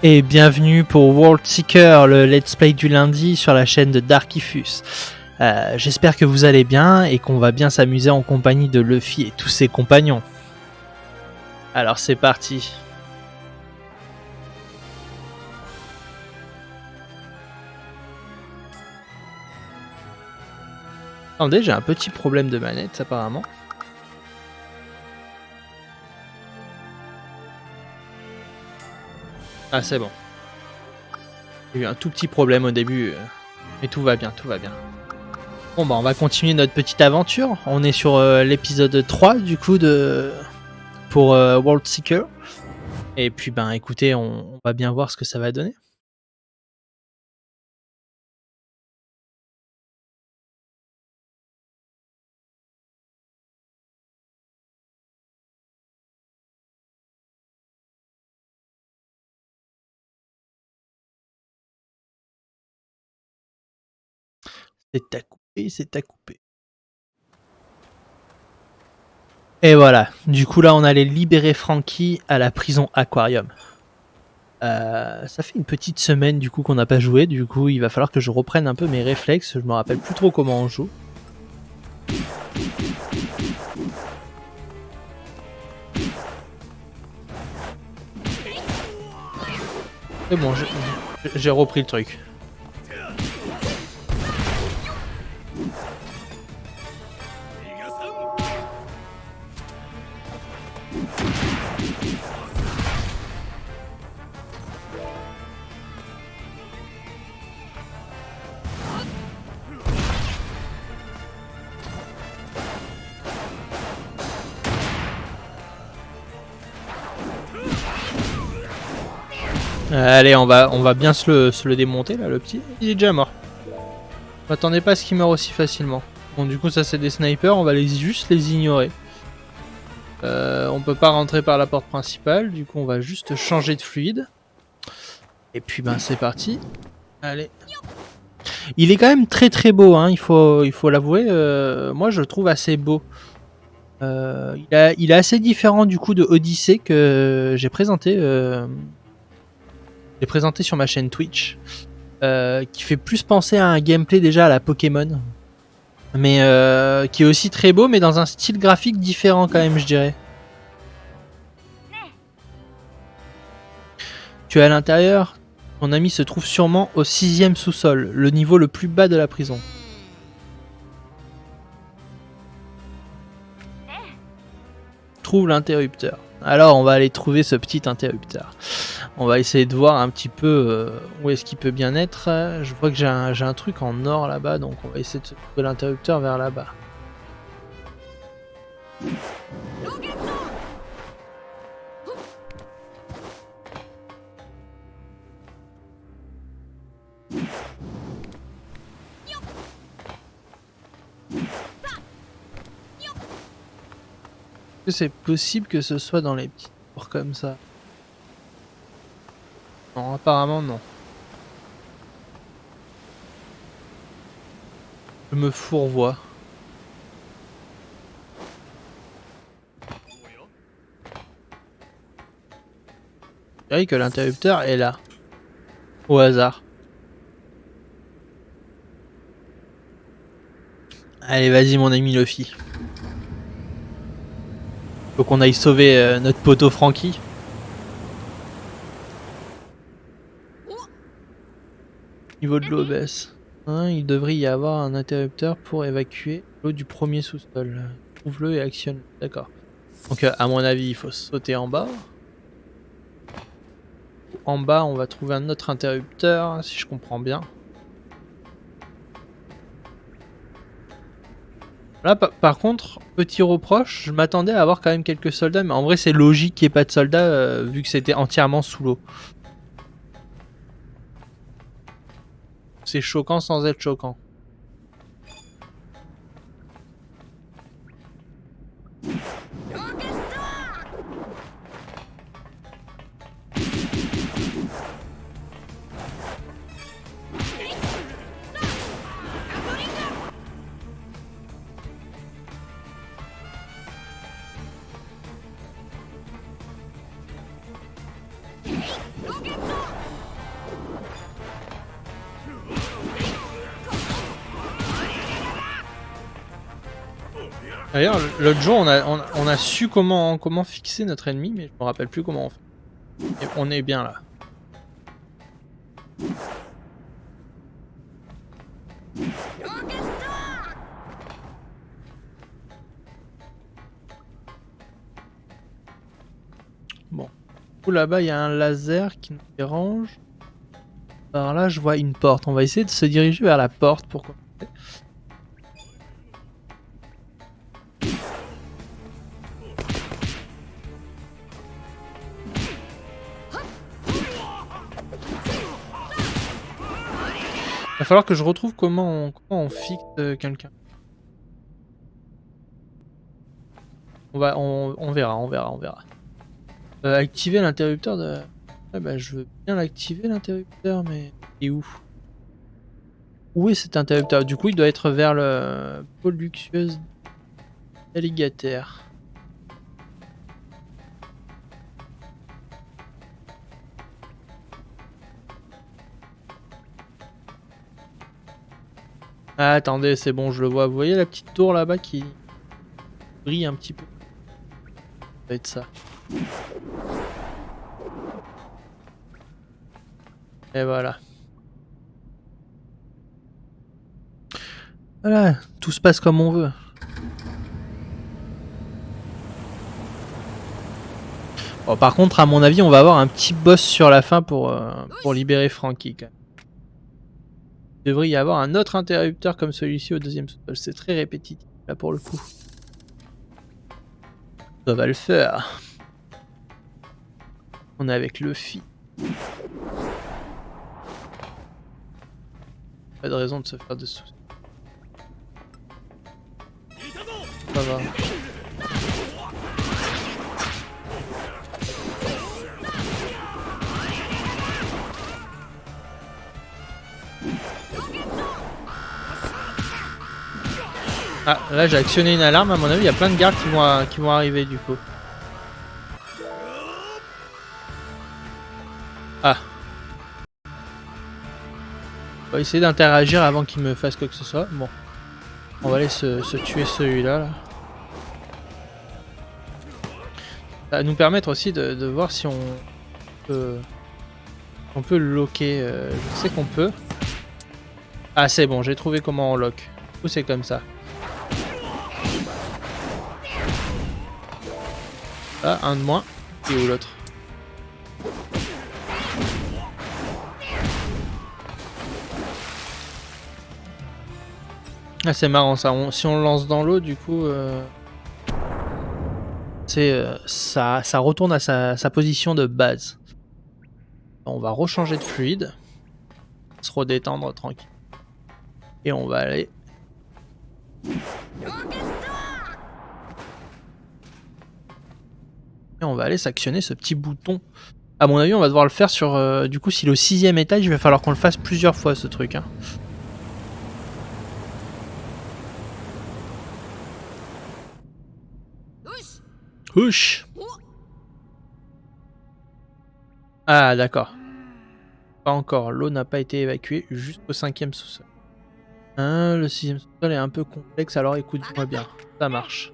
et bienvenue pour World Seeker, le let's play du lundi sur la chaîne de Darkifus. J'espère que vous allez bien et qu'on va bien s'amuser en compagnie de Luffy et tous ses compagnons. Alors c'est parti. Attendez, j'ai un petit problème de manette apparemment. Ah c'est bon. J'ai eu un tout petit problème au début, mais tout va bien, tout va bien. Bon bah on va continuer notre petite aventure. On est sur l'épisode 3 du coup pour World Seeker. Et puis ben écoutez, on va bien voir ce que ça va donner. C'est à couper, c'est à couper. Et voilà, du coup là on allait libérer Franky à la prison Aquarium. Ça fait une petite semaine du coup qu'on n'a pas joué, du coup il va falloir que je reprenne un peu mes réflexes, je me rappelle plus trop comment on joue. C'est bon, j'ai repris le truc. Allez, on va bien se le démonter là, le petit. Il est déjà mort. M'attendez pas à ce qu'il meure aussi facilement. Bon, du coup, ça c'est des snipers, on va juste les ignorer. On peut pas rentrer par la porte principale, du coup, on va juste changer de fluide. Et puis, ben, c'est parti. Allez. Il est quand même très très beau, hein, il faut l'avouer. Moi, je le trouve assez beau. Il est assez différent du coup de Odyssey que j'ai présenté. J'ai présenté sur ma chaîne Twitch, qui fait plus penser à un gameplay déjà à la Pokémon, mais qui est aussi très beau, mais dans un style graphique différent quand même, je dirais. Tu es à l'intérieur. Ton ami se trouve sûrement au 6e sous-sol, le niveau le plus bas de la prison. Trouve l'interrupteur. Alors on va aller trouver ce petit interrupteur. On va essayer de voir un petit peu où est-ce qu'il peut bien être. Je vois que j'ai un truc en or là-bas, donc on va essayer de trouver l'interrupteur vers là-bas. Est-ce que c'est possible que ce soit dans les petites tours comme ça? Non, apparemment non. Je me fourvoie. Je dirais que l'interrupteur est là. Au hasard. Allez, vas-y mon ami Luffy. Faut qu'on aille sauver notre poteau Franky. Niveau de l'eau baisse. Hein, il devrait y avoir un interrupteur pour évacuer l'eau du premier sous-sol. Trouve-le et actionne. D'accord. Donc à mon avis, il faut sauter en bas. En bas, on va trouver un autre interrupteur, si je comprends bien. Là, par contre, petit reproche, je m'attendais à avoir quand même quelques soldats, mais en vrai, c'est logique qu'il n'y ait pas de soldats vu que c'était entièrement sous l'eau. C'est choquant sans être choquant. D'ailleurs, l'autre jour, on a su comment fixer notre ennemi, mais je me rappelle plus comment on fait. Et on est bien là. Bon. Là-bas, il y a un laser qui nous dérange. Par là, je vois une porte. On va essayer de se diriger vers la porte pour commencer. Il va falloir que je retrouve comment on fixe quelqu'un. On verra. Activer l'interrupteur de... Ah bah, je veux bien l'activer l'interrupteur, mais... Et où? Où est cet interrupteur? Du coup, il doit être vers le pôle luxueuse d'Alligator. Ah, attendez, c'est bon, je le vois. Vous voyez la petite tour là-bas qui brille un petit peu? Ça va être ça. Et voilà. Voilà, tout se passe comme on veut. Bon, par contre, à mon avis, on va avoir un petit boss sur la fin pour libérer Frankie. Quand même. Il devrait y avoir un autre interrupteur comme celui-ci au deuxième sous-sol. C'est très répétitif, là, pour le coup. Ça va le faire. On est avec Luffy. Pas de raison de se faire de soucis. Ça va. Ah, là j'ai actionné une alarme, à mon avis il y a plein de gardes qui vont arriver du coup. Ah. On va essayer d'interagir avant qu'il me fasse quoi que ce soit. Bon. On va aller se tuer celui-là. Là. Ça va nous permettre aussi de voir si on peut le locker. Je sais qu'on peut. Ah c'est bon, j'ai trouvé comment on lock. Du coup c'est comme ça. Ah, un de moins. Et où l'autre? Ah c'est marrant ça, si on le lance dans l'eau du coup ça retourne à sa position de base. On va rechanger de fluide, se redétendre tranquille. Et on va aller... Et on va aller s'actionner ce petit bouton. À mon avis on va devoir le faire sur... du coup s'il est au 6ème étage il va falloir qu'on le fasse plusieurs fois ce truc. Hein. Ouch. Ah d'accord. Pas encore, l'eau n'a pas été évacuée jusqu'au 5ème sous-sol. Hein, le 6ème sous-sol est un peu complexe, alors écoute-moi bien, ça marche.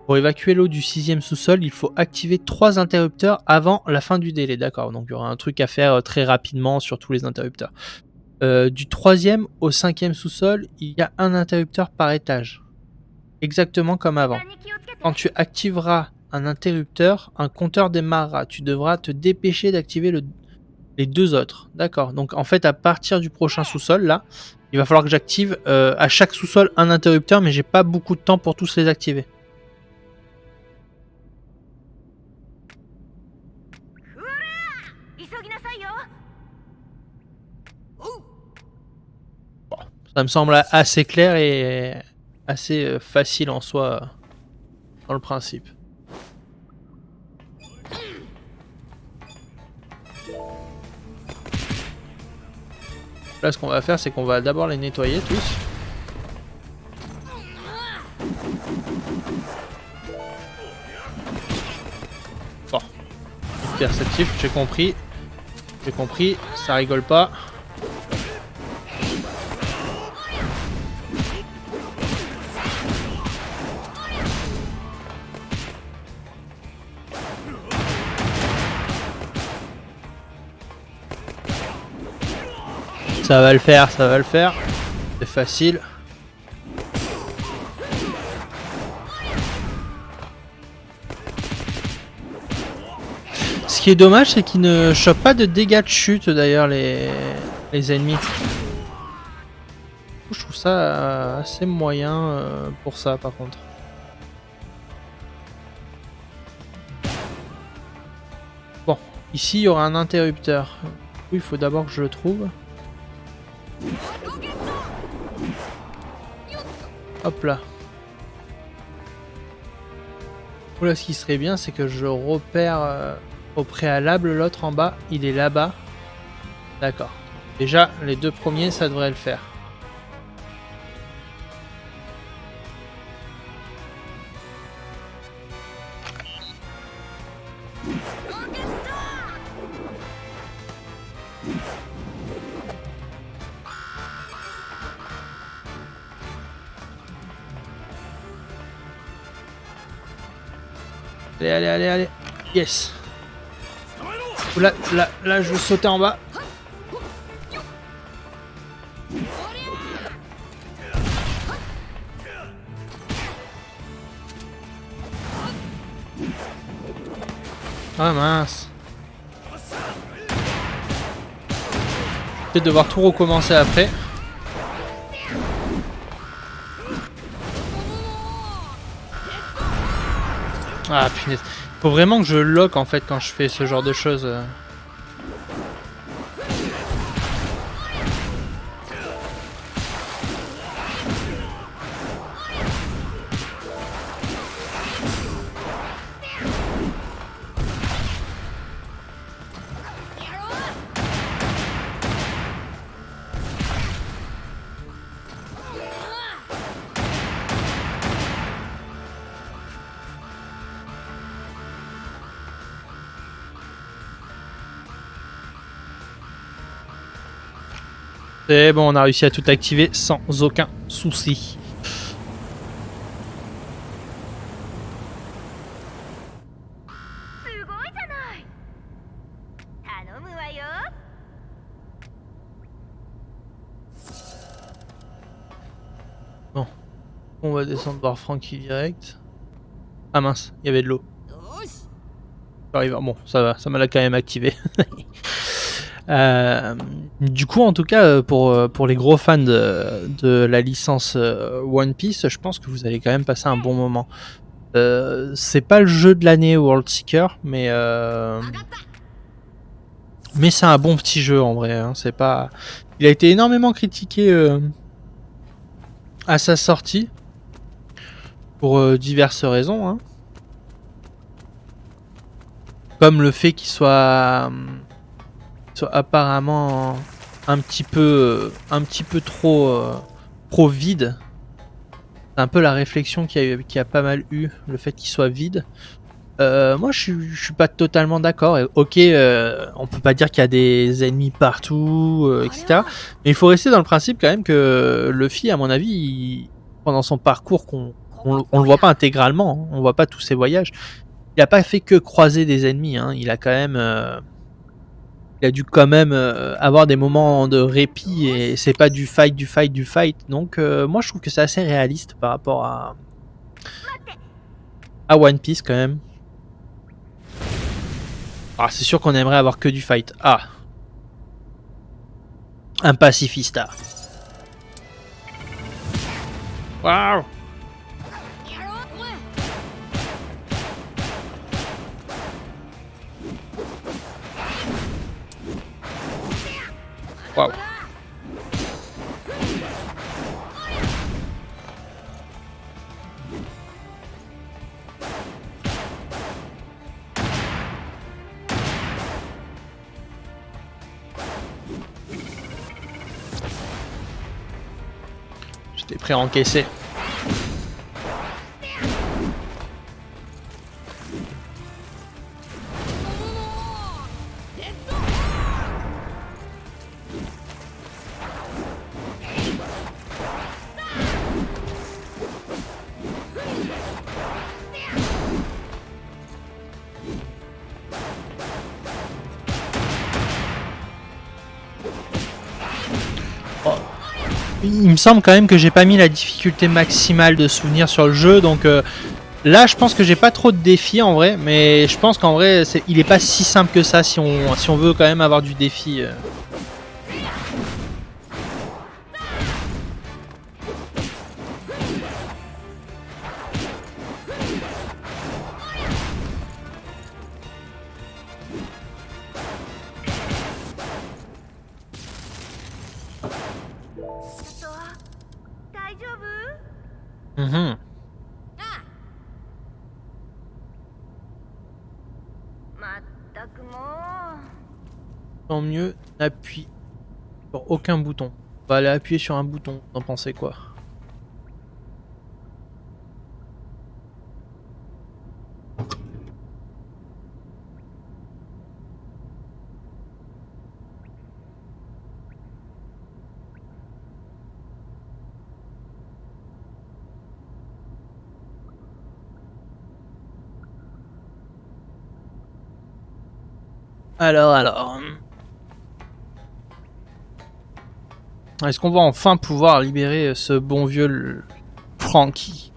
Pour évacuer l'eau du 6ème sous-sol, il faut activer 3 interrupteurs avant la fin du délai, d'accord. Donc il y aura un truc à faire très rapidement sur tous les interrupteurs. Du 3ème au 5ème sous-sol, il y a un interrupteur par étage. Exactement comme avant. Quand tu activeras un interrupteur, un compteur démarrera. Tu devras te dépêcher d'activer les deux autres. D'accord. Donc en fait, à partir du prochain sous-sol, là, il va falloir que j'active à chaque sous-sol un interrupteur, mais j'ai pas beaucoup de temps pour tous les activer. Bon, ça me semble assez clair et assez facile en soi dans le principe. Là, ce qu'on va faire, c'est qu'on va d'abord les nettoyer tous. Bon, perceptif, j'ai compris. J'ai compris, ça rigole pas. Ça va le faire, ça va le faire. C'est facile. Ce qui est dommage, c'est qu'ils ne chopent pas de dégâts de chute d'ailleurs les ennemis. Je trouve ça assez moyen pour ça par contre. Bon, ici il y aura un interrupteur. Oui, il faut d'abord que je le trouve. Hop là. Là, ce qui serait bien, c'est que je repère au préalable l'autre en bas. Il est là-bas. D'accord. Déjà, les deux premiers, ça devrait le faire. Allez, allez, allez, allez. Yes. Là, je veux sauter en bas. Ah mince. Peut-être devoir tout recommencer après. Ah punaise. Faut vraiment que je lock en fait quand je fais ce genre de choses. C'est bon, on a réussi à tout activer sans aucun souci. Bon, on va descendre voir Frankie direct. Ah mince, il y avait de l'eau. Bon, ça va, ça m'a quand même activé. Du coup, en tout cas, pour les gros fans de la licence One Piece, je pense que vous allez quand même passer un bon moment. C'est pas le jeu de l'année World Seeker, mais c'est un bon petit jeu en vrai. Hein, c'est pas. Il a été énormément critiqué à sa sortie pour diverses raisons, hein. Comme le fait qu'il soit apparemment un petit peu trop vide. C'est un peu la réflexion qui a pas mal eu, le fait qu'il soit vide. Moi je suis pas totalement d'accord. Ok, on peut pas dire qu'il y a des ennemis partout, etc. Mais il faut rester dans le principe quand même que Luffy, à mon avis, pendant son parcours, on le voit pas intégralement, hein, on voit pas tous ses voyages. Il a pas fait que croiser des ennemis, hein, il a dû quand même avoir des moments de répit et c'est pas du fight. Donc moi je trouve que c'est assez réaliste par rapport à One Piece quand même. Ah, c'est sûr qu'on aimerait avoir que du fight. Ah, un pacifista. Waouh. Waouh. J'étais prêt à encaisser. Oh. Il me semble quand même que j'ai pas mis la difficulté maximale de souvenirs sur le jeu, donc là je pense que j'ai pas trop de défis en vrai, mais je pense qu'en vrai il est pas si simple que ça si on veut quand même avoir du défi. Mhm. Tant mieux, n'appuie sur aucun bouton. On va aller appuyer sur un bouton, vous en pensez quoi? Alors... Est-ce qu'on va enfin pouvoir libérer ce bon vieux Frankie?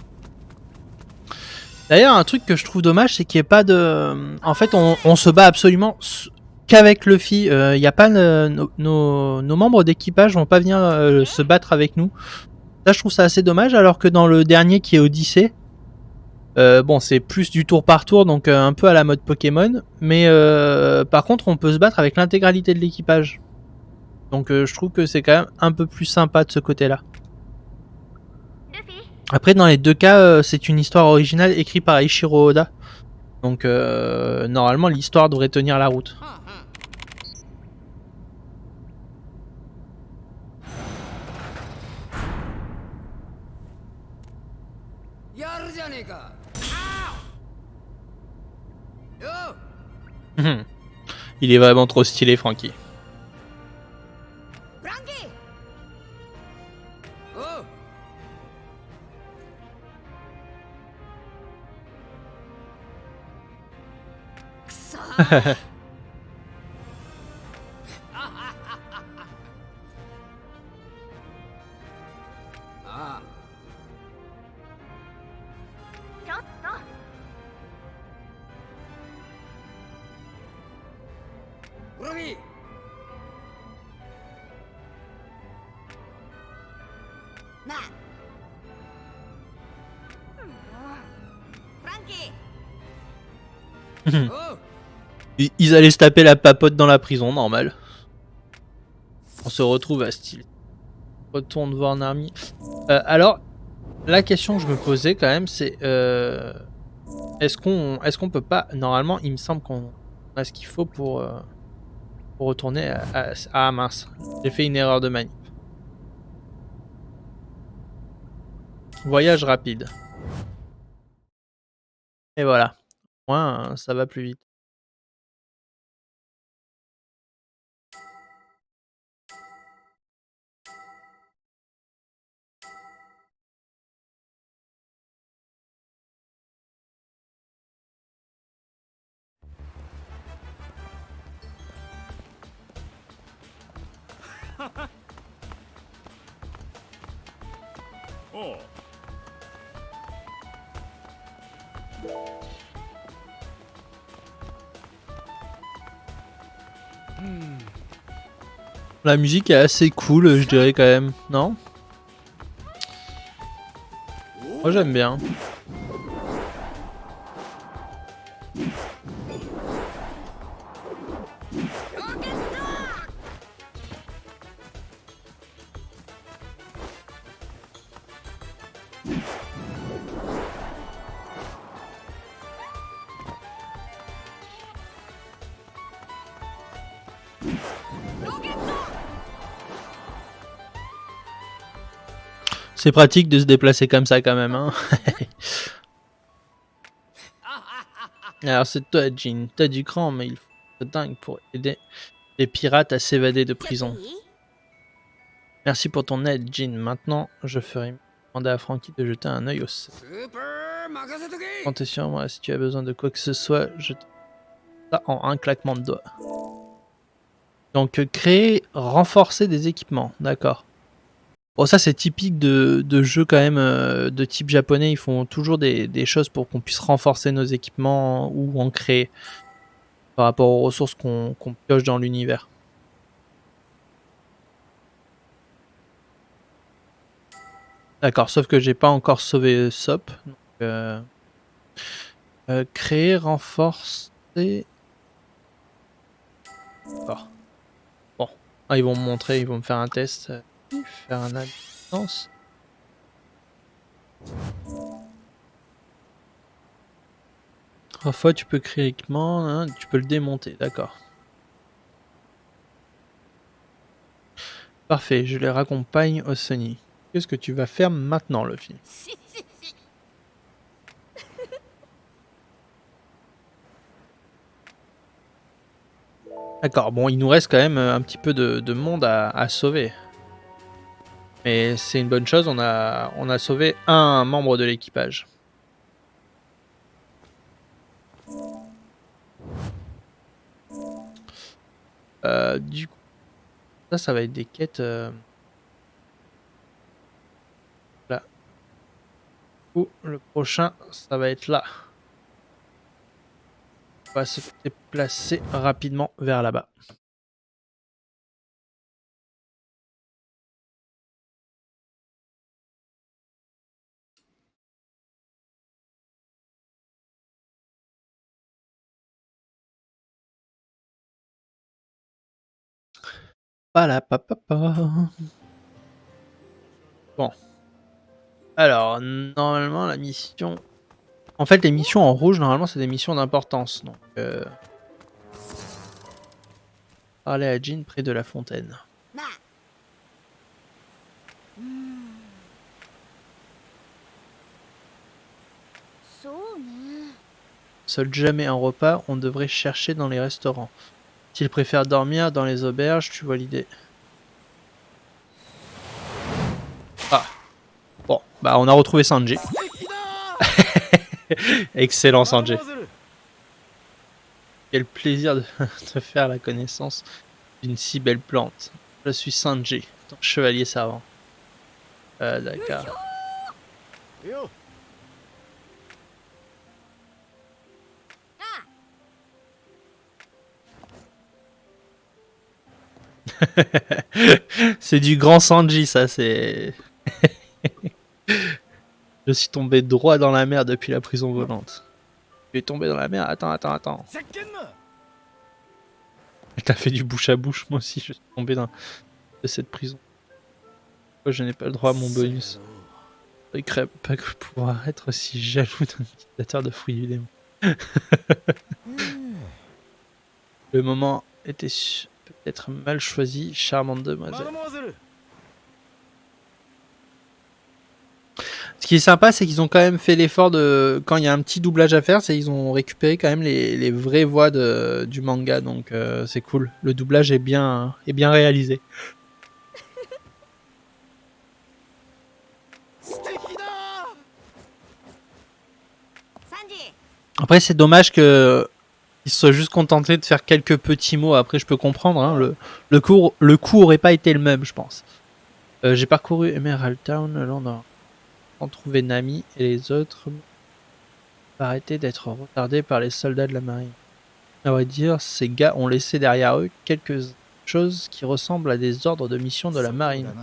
D'ailleurs, un truc que je trouve dommage, c'est qu'il n'y ait pas de... En fait, on se bat absolument qu'avec Luffy. Il n'y a pas nos membres d'équipage vont pas venir se battre avec nous. Ça, je trouve ça assez dommage, alors que dans le dernier qui est Odyssée, bon, c'est plus du tour par tour, donc un peu à la mode Pokémon. Mais par contre, on peut se battre avec l'intégralité de l'équipage. Donc je trouve que c'est quand même un peu plus sympa de ce côté-là. Après, dans les deux cas, c'est une histoire originale écrite par Eiichiro Oda. Donc normalement, l'histoire devrait tenir la route. Il est vraiment trop stylé, Frankie. Ils allaient se taper la papote dans la prison, normal. On se retrouve à style. Retourne voir Nami. Alors, la question que je me posais quand même, c'est est-ce qu'on peut pas... Normalement, il me semble qu'on a ce qu'il faut pour retourner à... Ah mince, j'ai fait une erreur de manip. Voyage rapide. Et voilà. Au moins, ça va plus vite. Oh. La musique est assez cool, je dirais quand même, non? Moi j'aime bien. C'est pratique de se déplacer comme ça quand même, hein. Alors c'est toi, Jin. T'as du cran, mais il faut être dingue pour aider les pirates à s'évader de prison. Merci pour ton aide, Jin. Maintenant, je ferai demander à Frankie de jeter un œil au sol. Comptez sur moi, si tu as besoin de quoi que ce soit, je te ça en un claquement de doigts. Donc créer, renforcer des équipements, d'accord. Bon, ça c'est typique de jeux quand même de type japonais. Ils font toujours des choses pour qu'on puisse renforcer nos équipements ou en créer par rapport aux ressources qu'on pioche dans l'univers. D'accord, sauf que j'ai pas encore sauvé Sop. Donc, créer, renforcer. D'accord. Bon. Ah, ils vont me montrer, ils vont me faire un test. Faire un à distance. Parfois tu peux créer équipement, hein, tu peux le démonter, d'accord. Parfait, je les raccompagne au Sony. Qu'est-ce que tu vas faire maintenant, Luffy? D'accord, bon, il nous reste quand même un petit peu de monde à sauver. Mais c'est une bonne chose, on a sauvé un membre de l'équipage. Du coup, ça va être des quêtes... là. Ou le prochain, ça va être là. On va se déplacer rapidement vers là-bas. Voilà, papa. Bon. Alors, normalement, la mission... En fait, les missions en rouge, normalement, c'est des missions d'importance. Donc, parler à Jean près de la fontaine. Seul jamais un repas, on devrait chercher dans les restaurants. S'il préfère dormir dans les auberges, tu vois l'idée. Ah, bon, bah on a retrouvé Sanji. Excellent Sanji. Quel plaisir de faire la connaissance d'une si belle plante. Je suis Sanji, ton chevalier savant. D'accord. C'est du grand Sanji, ça, c'est... Je suis tombé droit dans la mer depuis la prison volante. Tu es tombé dans la mer? Attends. T'as fait du bouche à bouche, moi aussi, je suis tombé dans cette prison. Pourquoi je n'ai pas le droit à mon bonus? Je ne crois pas que pouvoir être aussi jaloux d'un utilisateur de fruits du démon. Le moment était peut-être mal choisi, charmante demoiselle. Ce qui est sympa, c'est qu'ils ont quand même fait l'effort de... Quand il y a un petit doublage à faire, c'est qu'ils ont récupéré quand même les vraies voix du manga, donc c'est cool. Le doublage est bien réalisé. Après, c'est dommage que ils se soient juste contentés de faire quelques petits mots. Après, je peux comprendre, hein, le coup aurait pas été le même, je pense. J'ai parcouru Emerald Town le long d'un... Sans trouver Nami et les autres... Arrêter d'être retardés par les soldats de la marine. À vrai dire, ces gars ont laissé derrière eux quelque chose qui ressemble à des ordres de mission de la marine.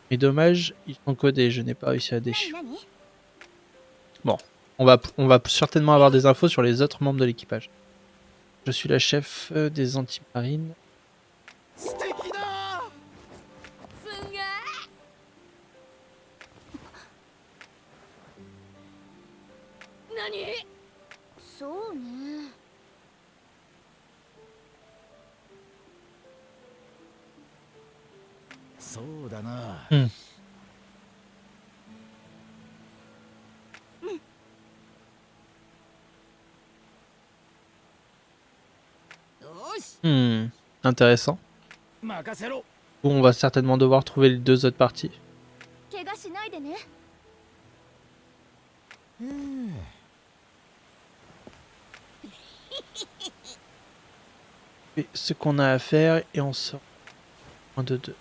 Mais dommage, ils sont codés, je n'ai pas réussi à déchiffrer. Bon, on va certainement avoir des infos sur les autres membres de l'équipage. Je suis la chef des antimarines. Hmm. Intéressant. On va certainement devoir trouver les deux autres parties. Et ce qu'on a à faire et on sort. 1, 2, 2.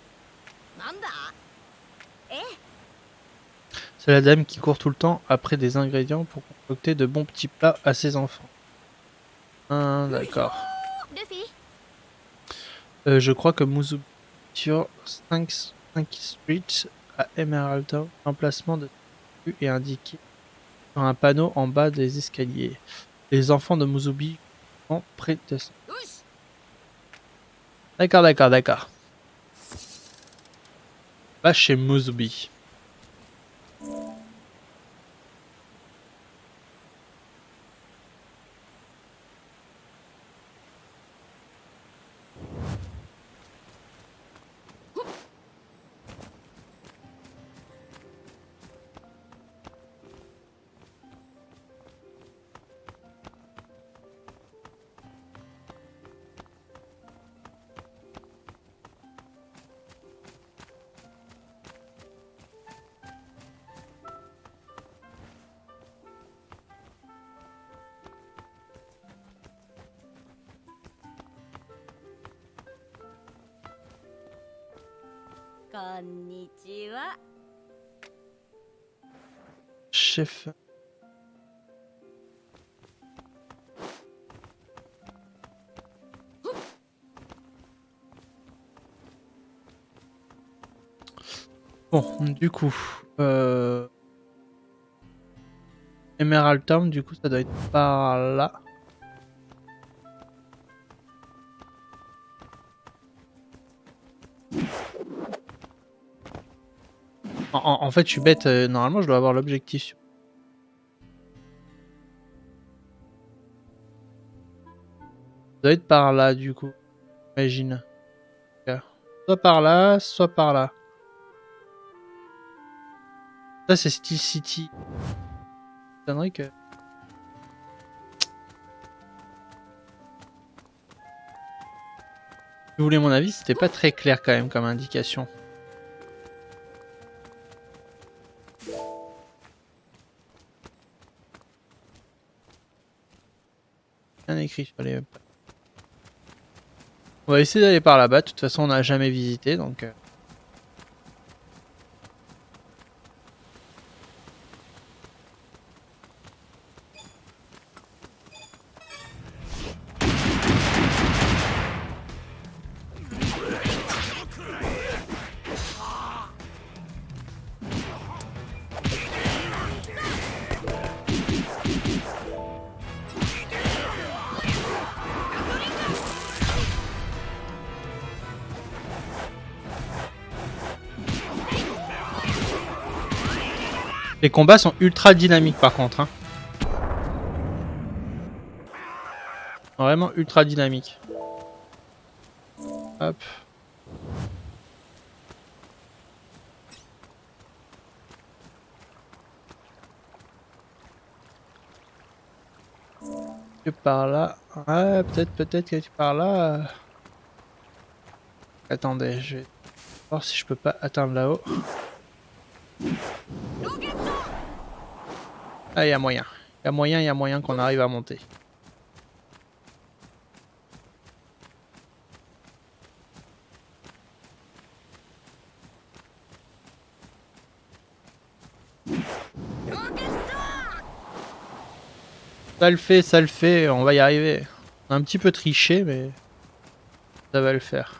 C'est la dame qui court tout le temps après des ingrédients pour concocter de bons petits plats à ses enfants. D'accord. Je crois que Musubi sur 5 Street à Emerald Town, l'emplacement de rue est indiqué sur un panneau en bas des escaliers. Les enfants de Musubi sont près de ça. D'accord. Va chez Musubi. Chef. Bon, du coup, Emerald Town, du coup, ça doit être par là. En fait, je suis bête. Normalement, je dois avoir l'objectif. Ça doit être par là, du coup. Imagine. Soit par là, soit par là. Ça, c'est Steel City. Ça m'étonnerait que... Si vous voulez mon avis, c'était pas très clair quand même comme indication. Bien écrit sur les... On va essayer d'aller par là-bas. De toute façon, on n'a jamais visité, donc... Les combats sont ultra dynamiques par contre. Hein. Vraiment ultra dynamiques. Hop. Que par là. Ouais, peut-être que tu par là. Attendez, je vais voir si je peux pas atteindre là-haut. Ah, il y a moyen. Il y a moyen qu'on arrive à monter. Ça le fait, on va y arriver. On a un petit peu triché, mais ça va le faire.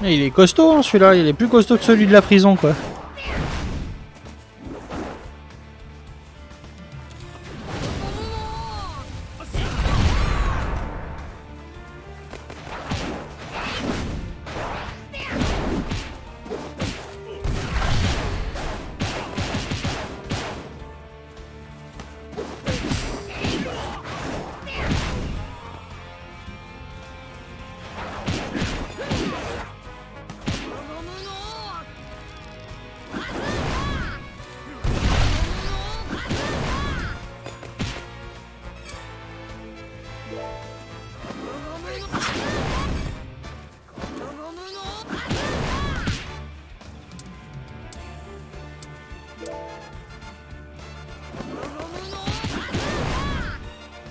Il est costaud hein, celui-là, il est plus costaud que celui de la prison quoi.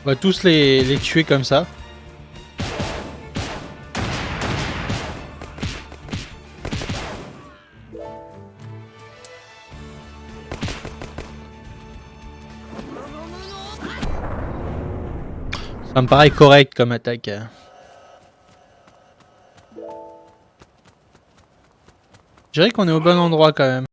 On va tous les tuer comme ça. Ça me paraît correct comme attaque. Je dirais qu'on est au bon endroit quand même.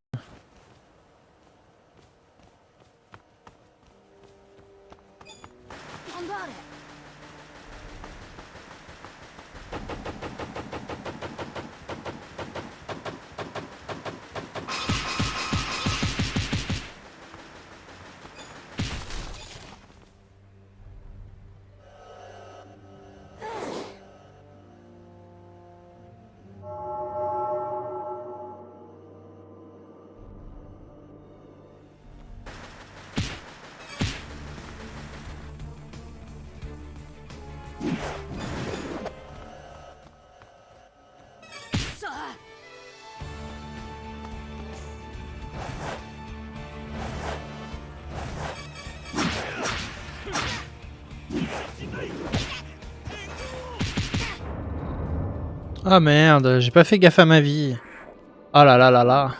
Ah merde, j'ai pas fait gaffe à ma vie. Ah là là là là.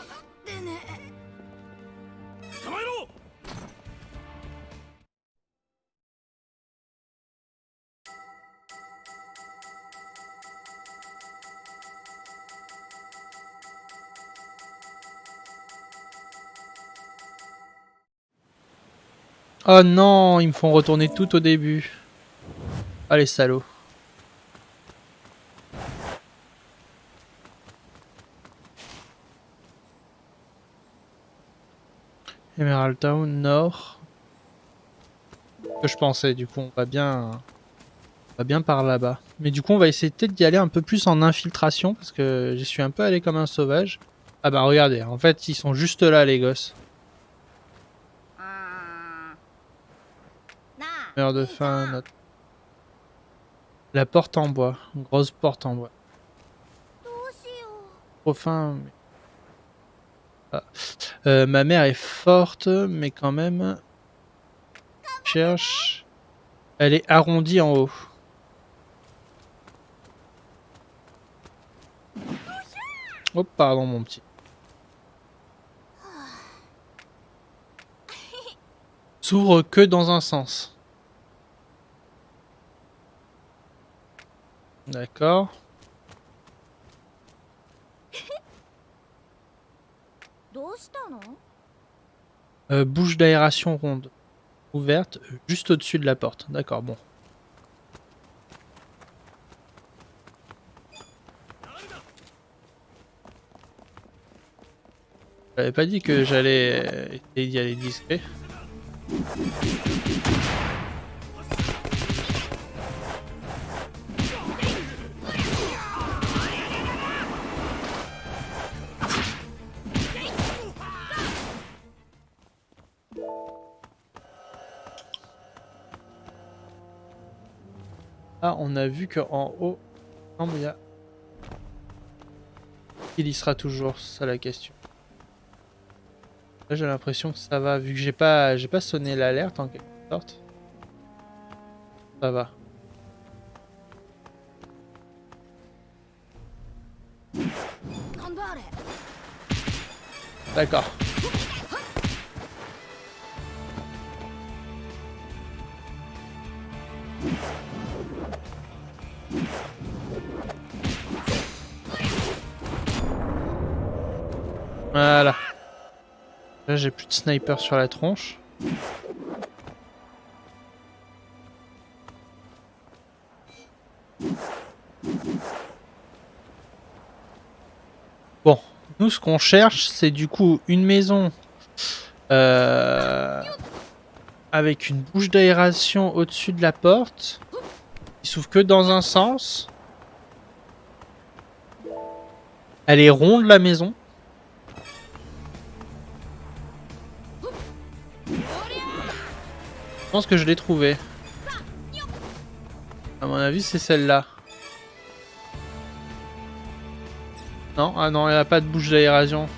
Oh non, ils me font retourner tout au début. Ah les salauds. Emerald Town, nord. Ce que je pensais, du coup on va bien par là-bas. Mais du coup on va essayer peut-être d'y aller un peu plus en infiltration parce que je suis un peu allé comme un sauvage. Ah bah regardez, en fait ils sont juste là les gosses. Meurt de faim, notre... La porte en bois, une grosse porte en bois. Trop faim. Mais... Ah. Ma mère est forte, mais quand même... Cherche... Elle est arrondie en haut. Oh pardon mon petit. S'ouvre que dans un sens. D'accord. Bouche d'aération ronde. Ouverte, juste au-dessus de la porte. D'accord, bon. J'avais pas dit que j'allais essayer d'y aller discret. Ah, on a vu qu'en haut, non, mais il y a... Il y sera toujours, c'est ça la question. Là j'ai l'impression que ça va, vu que j'ai pas sonné l'alerte en quelque sorte. Ça va. D'accord. Voilà. Là j'ai plus de sniper sur la tronche. Bon, nous ce qu'on cherche c'est du coup une maison avec une bouche d'aération au-dessus de la porte. Il s'ouvre que dans un sens. Elle est ronde la maison. Je pense que je l'ai trouvée. À mon avis c'est celle-là. Non, ah non, elle a pas de bouche d'aération.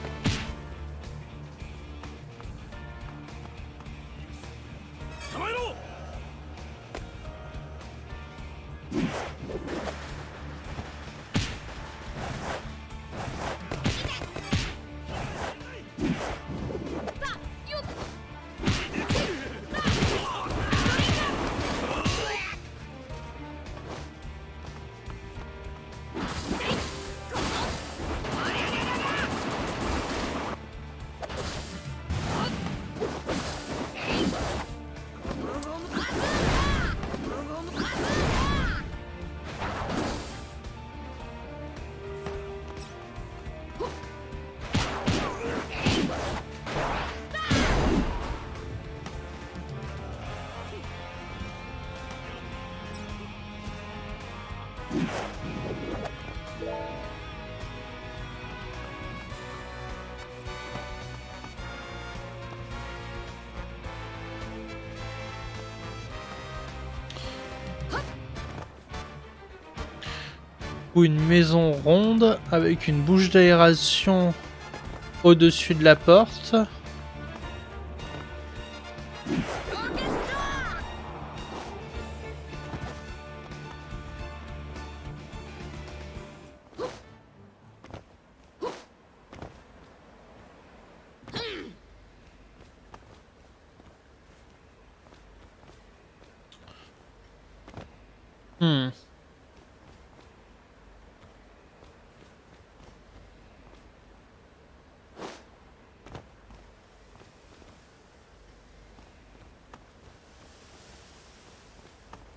Ou une maison ronde avec une bouche d'aération au-dessus de la porte. Hmm.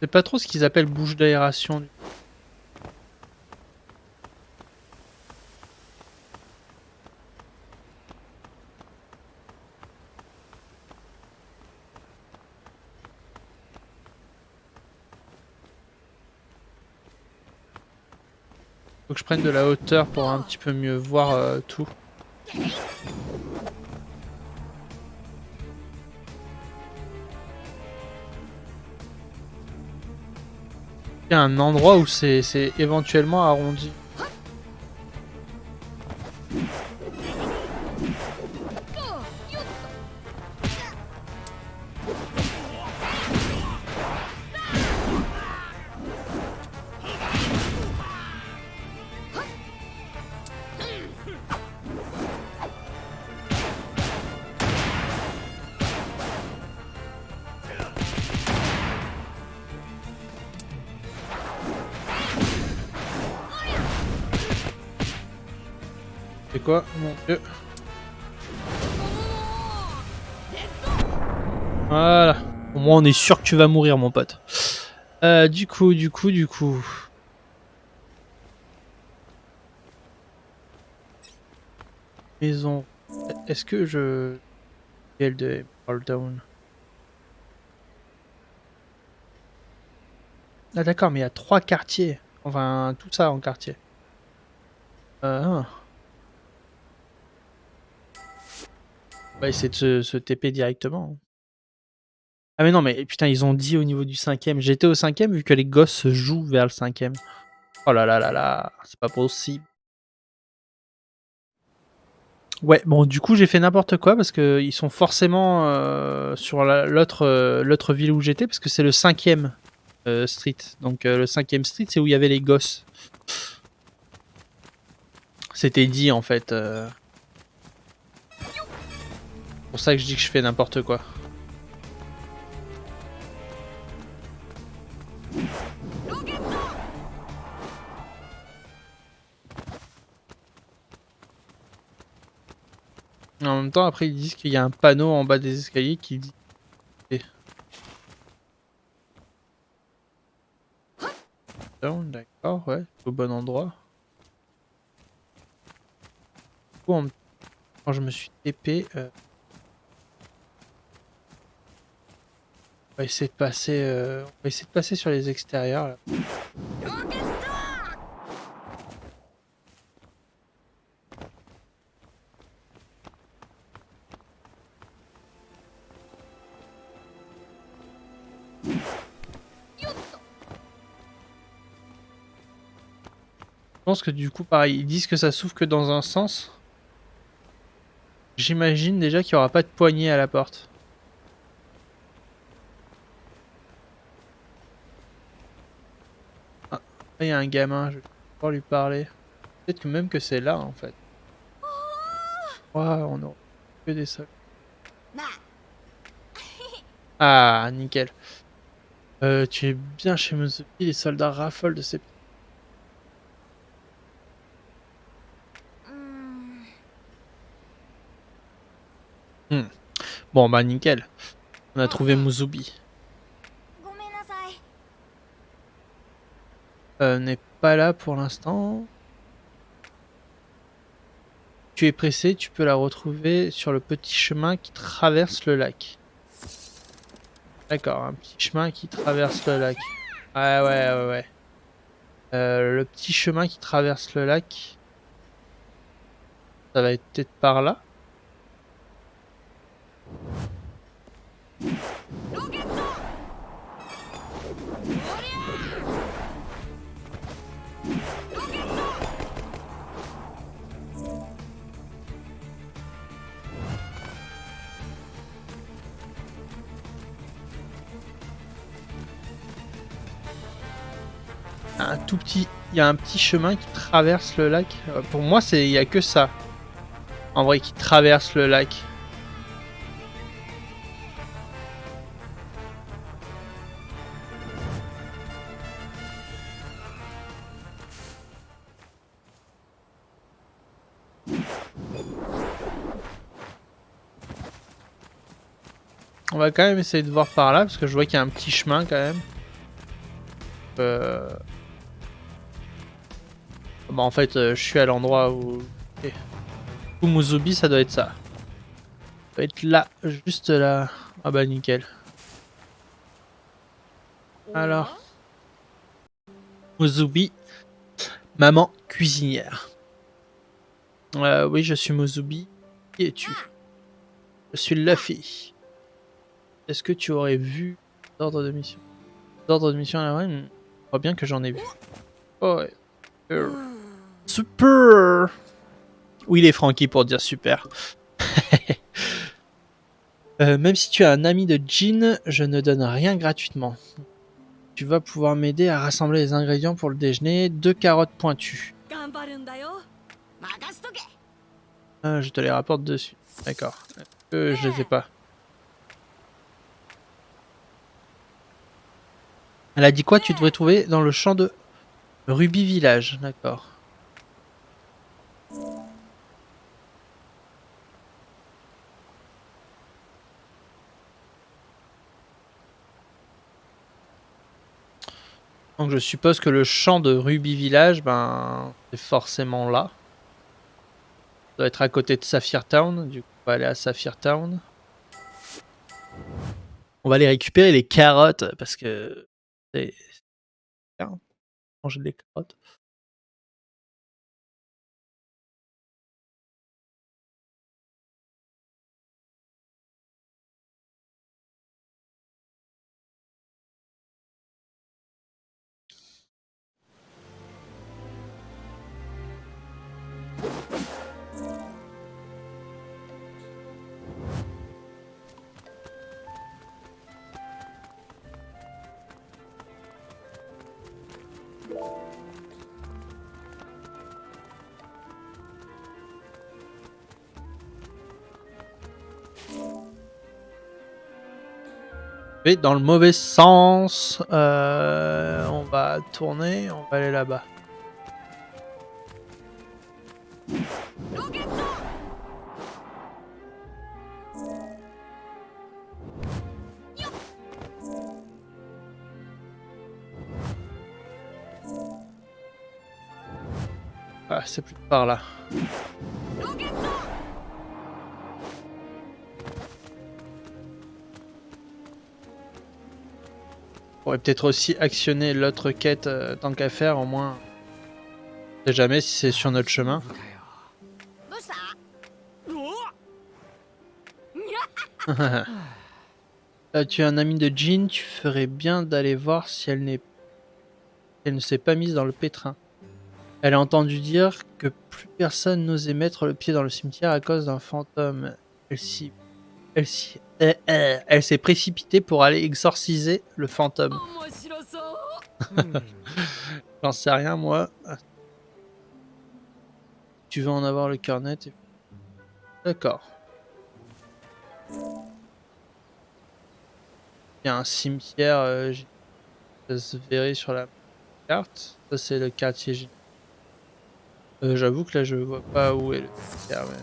C'est pas trop ce qu'ils appellent bouche d'aération. Faut que je prenne de la hauteur pour un petit peu mieux voir tout. Il y a un endroit où c'est éventuellement arrondi. C'est quoi, mon dieu? Voilà. Au moins on est sûr que tu vas mourir, mon pote. Du coup. Maison. Est-ce que je... Quelle de Emerald Down? Ah d'accord, mais il y a 3 quartiers. Enfin, tout ça en quartier. Ah. On va essayer de se TP directement. Ah mais non, mais putain, ils ont dit au niveau du 5ème. J'étais au 5ème vu que les gosses jouent vers le 5ème. Oh là là là là, c'est pas possible. Ouais, bon, du coup, j'ai fait n'importe quoi parce que ils sont forcément sur l'autre ville où j'étais parce que c'est le 5ème street. Donc le 5ème street, c'est où il y avait les gosses. C'était dit en fait. C'est pour ça que je dis que je fais n'importe quoi. En même temps, après, ils disent qu'il y a un panneau en bas des escaliers qui dit... D'accord, ouais, au bon endroit. Du coup, quand je me suis TP, on va essayer de passer, sur les extérieurs. Là. Je pense que du coup, pareil, ils disent que ça s'ouvre que dans un sens. J'imagine déjà qu'il n'y aura pas de poignée à la porte. Ah, là, il y a un gamin, je vais pouvoir lui parler. Peut-être que même que c'est là, en fait. Waouh, on aura que des sols. Ah, nickel. Tu es bien chez Muzuki, les soldats raffolent de ces... Hmm. Bon, bah nickel. On a trouvé Muzubi. N'est pas là pour l'instant. Tu es pressé, tu peux la retrouver sur le petit chemin qui traverse le lac. D'accord, un petit chemin qui traverse le lac. Ouais. Le petit chemin qui traverse le lac. Ça va être peut-être par là. Un tout petit, il y a un petit chemin qui traverse le lac. Pour moi, il y a que ça. En vrai, qui traverse le lac. On va quand même essayer de voir par là parce que je vois qu'il y a un petit chemin quand même. Bah en fait, je suis à l'endroit où. Okay. Muzubi, ça doit être ça. Ça doit être là, juste là. Ah bah nickel. Alors, Muzubi, maman cuisinière. Oui, je suis Muzubi. Qui es-tu? Je suis Luffy. Est-ce que tu aurais vu l'ordre de mission? L'ordre de mission à la reine? Je crois bien que j'en ai vu. Oh ouais. Super. Oui, il est Frankie pour dire super. Même si tu es un ami de Jin, je ne donne rien gratuitement. Tu vas pouvoir m'aider à rassembler les ingrédients pour le déjeuner. 2 carottes pointues. Ah, je te les rapporte dessus. D'accord. Je les ai pas. Elle a dit quoi? Tu devrais trouver dans le champ de Ruby Village. D'accord. Donc je suppose que le champ de Ruby Village, ben, c'est forcément là. Ça doit être à côté de Sapphire Town. Du coup, on va aller à Sapphire Town. On va aller récupérer les carottes parce que c'est bien manger des carottes. Mais dans le mauvais sens, on va tourner, on va aller là-bas. Ah, c'est plus par là. On pourrait peut-être aussi actionner l'autre quête tant qu'à faire, au moins. On sait jamais si c'est sur notre chemin. Tu es un ami de Jean, tu ferais bien d'aller voir si elle ne s'est pas mise dans le pétrin. Elle a entendu dire que plus personne n'osait mettre le pied dans le cimetière à cause d'un fantôme. Elle s'est précipitée pour aller exorciser le fantôme. J'en sais rien, moi. Tu veux en avoir le cœur net et... D'accord. Il y a un cimetière, ça se verrait sur la carte. Ça, c'est le quartier général. J'avoue que là, je vois pas où est le cimetière. Mais...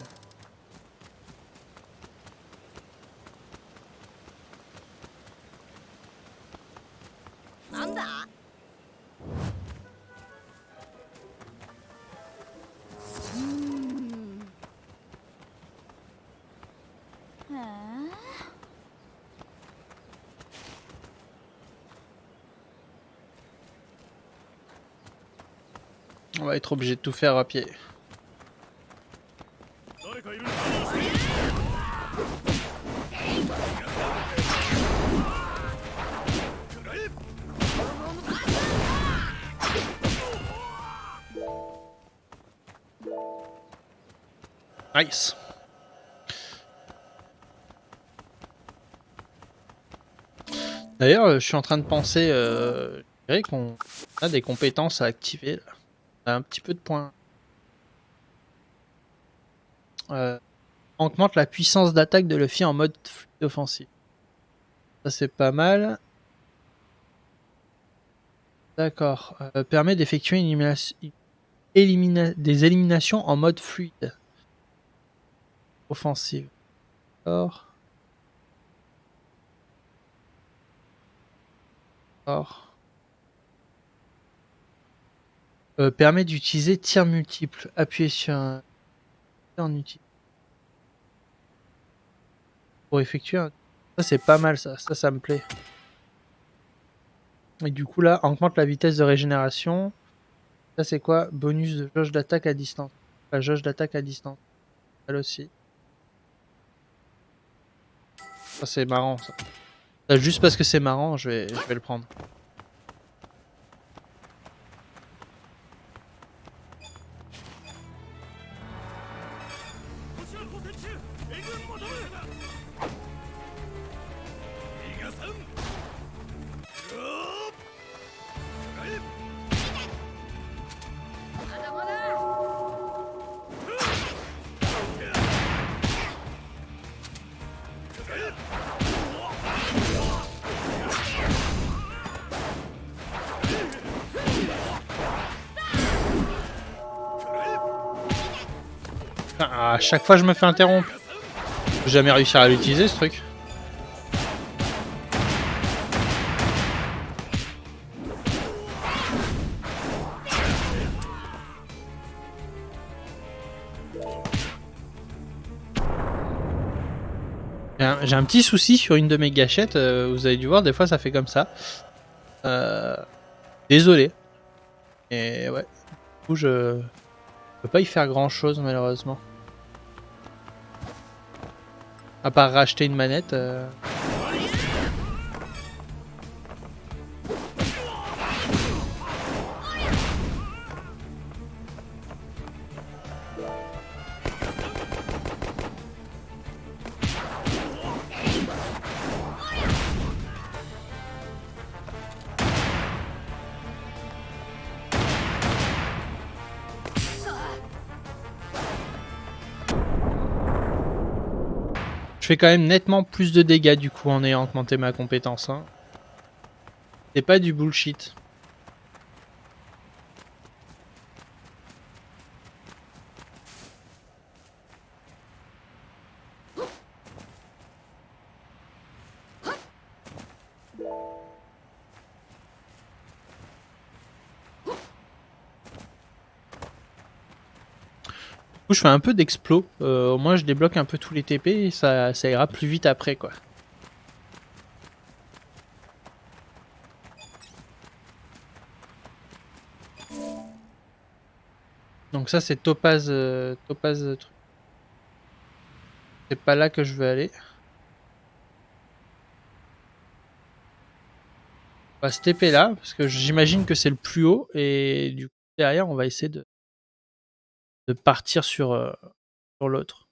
On va être obligé de tout faire à pied. Nice. D'ailleurs, je suis en train de penser, dirait qu'on a des compétences à activer. Là. On a un petit peu de points. Augmente la puissance d'attaque de Luffy en mode fluide offensif. Ça c'est pas mal. D'accord. Permet d'effectuer des éliminations en mode fluide. Offensive. D'accord. Permet d'utiliser tir multiple. Appuyez sur un en utilise pour effectuer un... Ça c'est pas mal ça me plaît. Et du coup là, augmente la vitesse de régénération. Ça c'est quoi? Bonus de jauge d'attaque à distance. La jauge d'attaque à distance. Elle aussi. Ça c'est marrant ça. Ça, juste parce que c'est marrant, je vais le prendre. Ah, à chaque fois je me fais interrompre. Je vais jamais réussir à l'utiliser ce truc. J'ai un petit souci sur une de mes gâchettes, vous avez dû voir, des fois ça fait comme ça. Désolé. Et ouais, du coup je peux pas y faire grand chose malheureusement. À part racheter une manette. Je fais quand même nettement plus de dégâts du coup en ayant augmenté ma compétence. Hein. C'est pas du bullshit. Du coup, je fais un peu d'explos. Au moins, je débloque un peu tous les TP et ça ira plus vite après, quoi. Donc ça, c'est Topaz. Topaz truc. C'est pas là que je veux aller. On va se TP là, parce que j'imagine que c'est le plus haut. Et du coup, derrière, on va essayer de partir sur l'autre.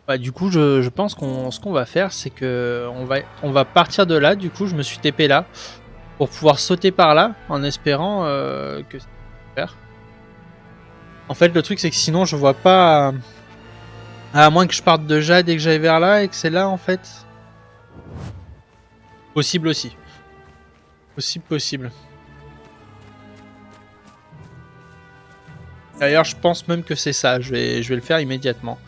Bah, du coup, je pense ce qu'on va faire, c'est que on va partir de là. Du coup, je me suis TP là pour pouvoir sauter par là en espérant que ça va faire. En fait, le truc, c'est que sinon, je vois pas. À moins que je parte de Jade et que j'aille vers là et que c'est là en fait. Possible aussi. Possible. D'ailleurs, je pense même que c'est ça. Je vais le faire immédiatement.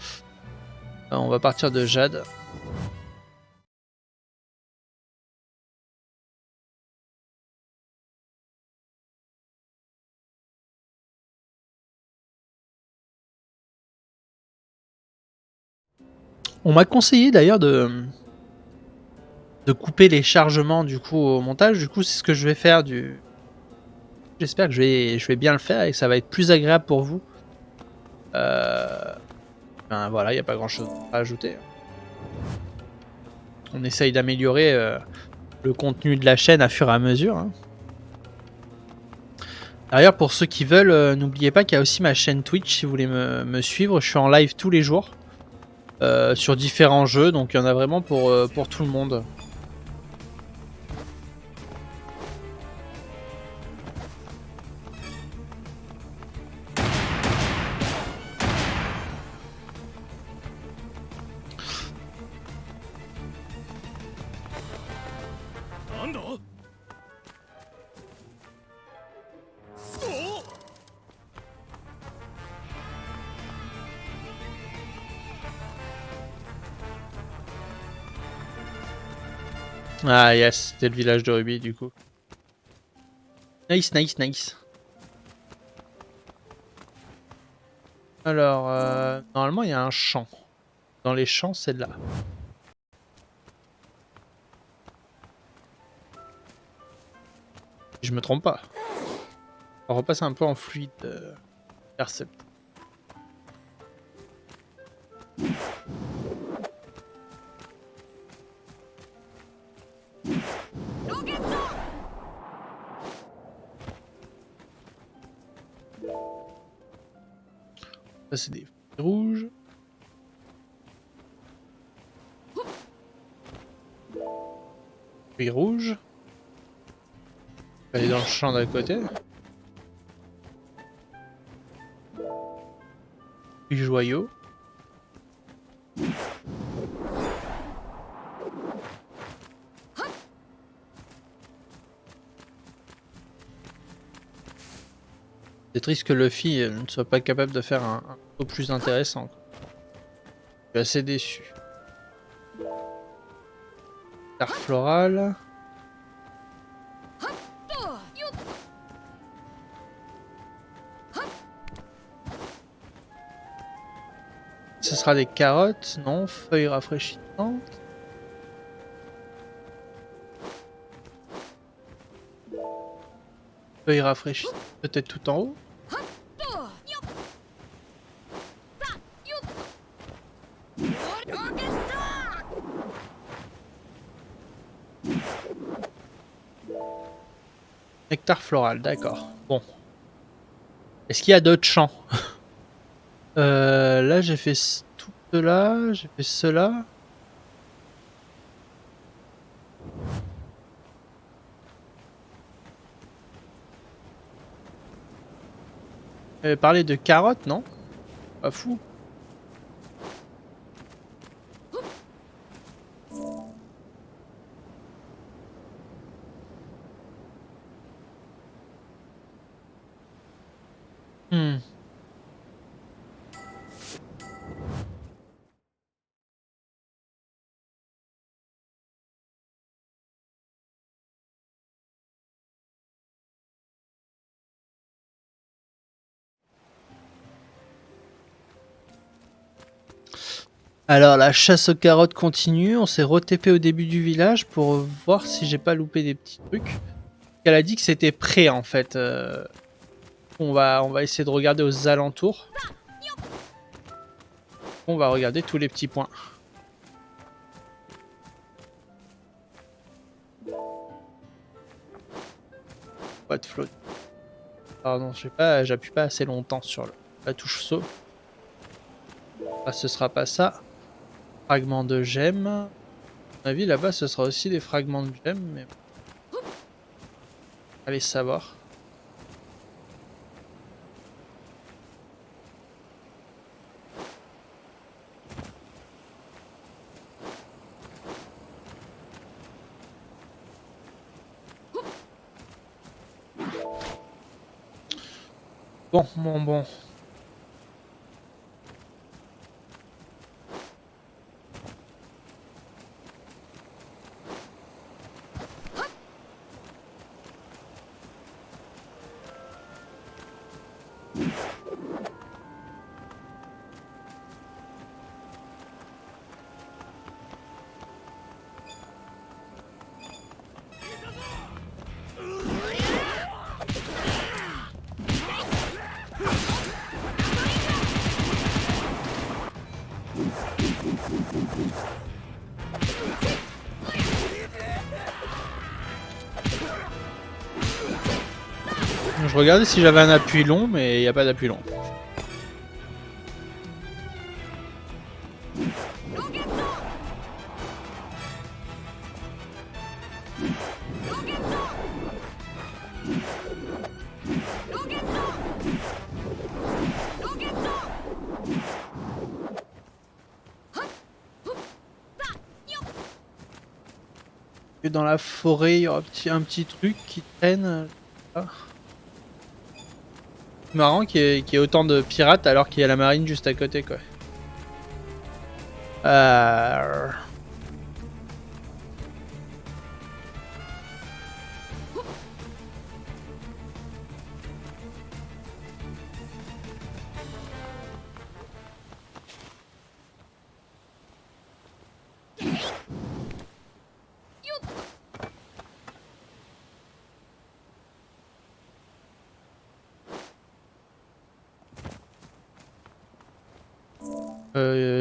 On va partir de Jade. On m'a conseillé d'ailleurs de couper les chargements du coup au montage. Du coup, c'est ce que je vais faire. J'espère que je vais bien le faire et que ça va être plus agréable pour vous. Ben voilà, il n'y a pas grand chose à ajouter. On essaye d'améliorer le contenu de la chaîne à fur et à mesure. Hein. D'ailleurs, pour ceux qui veulent, n'oubliez pas qu'il y a aussi ma chaîne Twitch si vous voulez me suivre. Je suis en live tous les jours. sur différents jeux, donc il y en a vraiment pour tout le monde. Ah yes, c'était le village de Ruby du coup. Nice, nice, nice. Alors, normalement il y a un champ. Dans les champs, c'est là. Je me trompe pas. On repasse un peu en fluide percept. Ça c'est des fruits rouges. Fruits rouges. On va aller dans le champ d'à côté. Fruits joyaux. C'est triste que Luffy ne soit pas capable de faire un peu plus intéressant. Je suis assez déçu. Terre florale. Ce sera des carottes, non? Feuilles rafraîchissantes. Feuilles rafraîchissantes, peut-être tout en haut. Nectar floral, d'accord. Bon. Est-ce qu'il y a d'autres champs? Là j'ai fait tout cela, j'ai fait cela. Parler de carottes, non? Pas fou. Hmm. Alors la chasse aux carottes continue, on s'est re-TP au début du village pour voir si j'ai pas loupé des petits trucs. Elle a dit que c'était prêt en fait. On va essayer de regarder aux alentours. On va regarder tous les petits points. Pas de flotte. Pardon, je sais pas, j'appuie pas assez longtemps sur la touche saut. Ah, ce sera pas ça. Fragment de gemmes. À mon avis, là-bas, ce sera aussi des fragments de gemmes, mais allez savoir. Bon. Je regardais si j'avais un appui long, mais il n'y a pas d'appui long. Que dans la forêt, il y aura un petit truc qui traîne. Marrant qu'il y ait autant de pirates alors qu'il y a la marine juste à côté, quoi.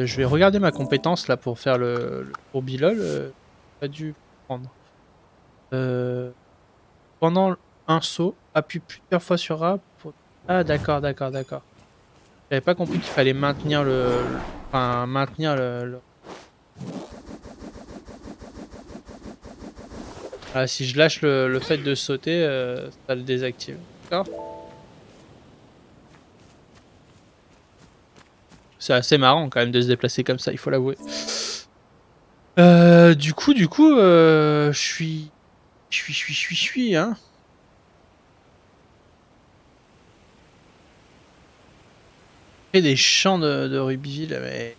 Je vais regarder ma compétence là pour faire le pour Bilol. Pas dû prendre. Pendant un saut, appuie plusieurs fois sur A pour... Ah d'accord. J'avais pas compris qu'il fallait maintenir enfin maintenir Ah, si je lâche le fait de sauter, ça le désactive. D'accord. C'est assez marrant quand même de se déplacer comme ça, il faut l'avouer. Du coup, je suis, hein. J'ai des champs de Rubyville, mais...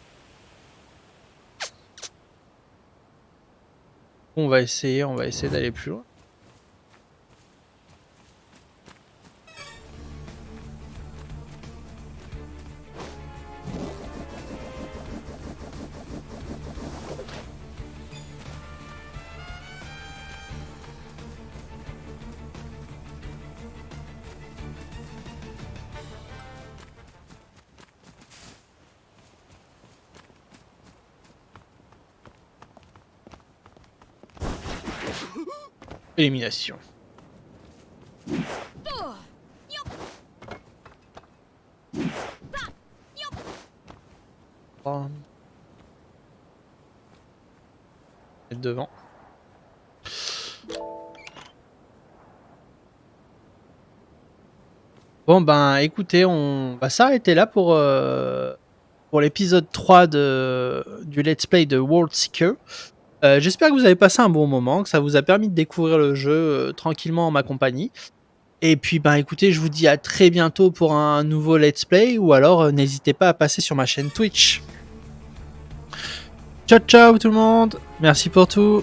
On va essayer d'aller plus loin. Élimination. Être devant. Bon ben écoutez, on va s'arrêter là pour l'épisode 3 du let's play de World Seeker. J'espère que vous avez passé un bon moment, que ça vous a permis de découvrir le jeu tranquillement en ma compagnie. Et puis ben écoutez, je vous dis à très bientôt pour un nouveau let's play, ou alors n'hésitez pas à passer sur ma chaîne Twitch. Ciao ciao tout le monde, merci pour tout.